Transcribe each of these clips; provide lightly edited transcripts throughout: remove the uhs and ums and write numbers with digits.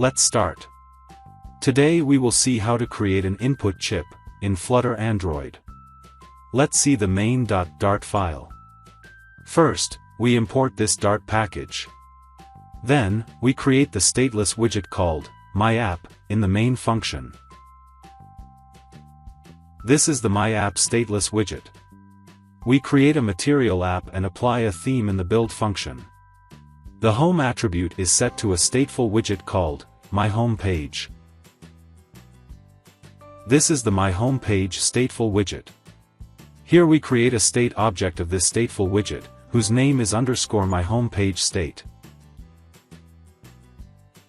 Let's start. Today we will see how to create an input chip in Flutter Android. Let's see the main.dart file. First, we import this Dart package. Then, we create the stateless widget called myApp in the main function. This is the myApp stateless widget. We create a material app and apply a theme in the build function. The home attribute is set to a stateful widget called myHomePage. This is the myHomePage stateful widget. Here we create a state object of this stateful widget, whose name is _myHomePageState.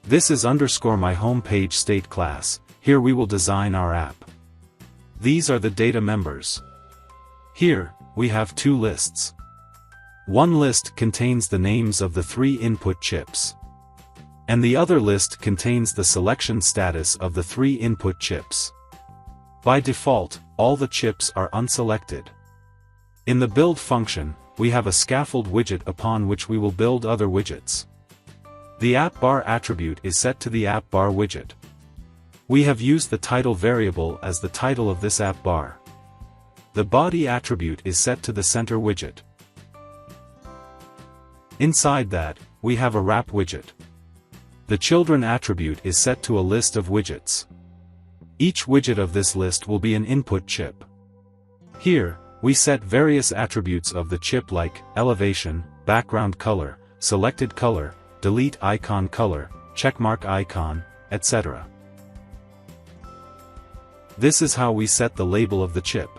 This is _myHomePageState class. Here we will design our app. These are the data members. Here, we have two lists. One list contains the names of the 3 input chips. And the other list contains the selection status of the 3 input chips. By default, all the chips are unselected. In the build function, we have a scaffold widget upon which we will build other widgets. The appBar attribute is set to the appBar widget. We have used the title variable as the title of this appBar. The body attribute is set to the center widget. Inside that, we have a wrap widget. The children attribute is set to a list of widgets. Each widget of this list will be an input chip. Here, we set various attributes of the chip like elevation, background color, selected color, delete icon color, checkmark icon, etc. This is how we set the label of the chip.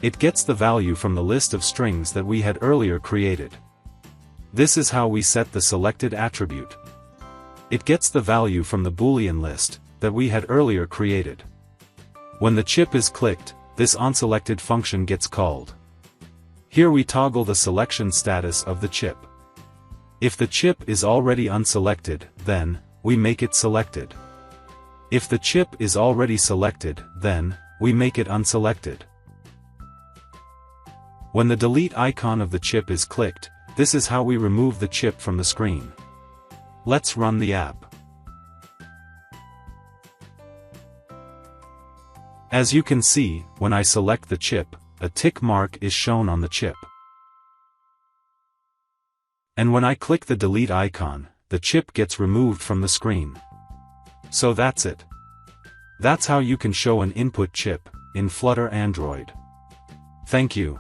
It gets the value from the list of strings that we had earlier created. This is how we set the selected attribute. It gets the value from the Boolean list that we had earlier created. When the chip is clicked, this onSelected function gets called. Here we toggle the selection status of the chip. If the chip is already unselected, then we make it selected. If the chip is already selected, then we make it unselected. When the delete icon of the chip is clicked, this is how we remove the chip from the screen. Let's run the app. As you can see, when I select the chip, a tick mark is shown on the chip. And when I click the delete icon, the chip gets removed from the screen. So that's it. That's how you can show an input chip in Flutter Android. Thank you.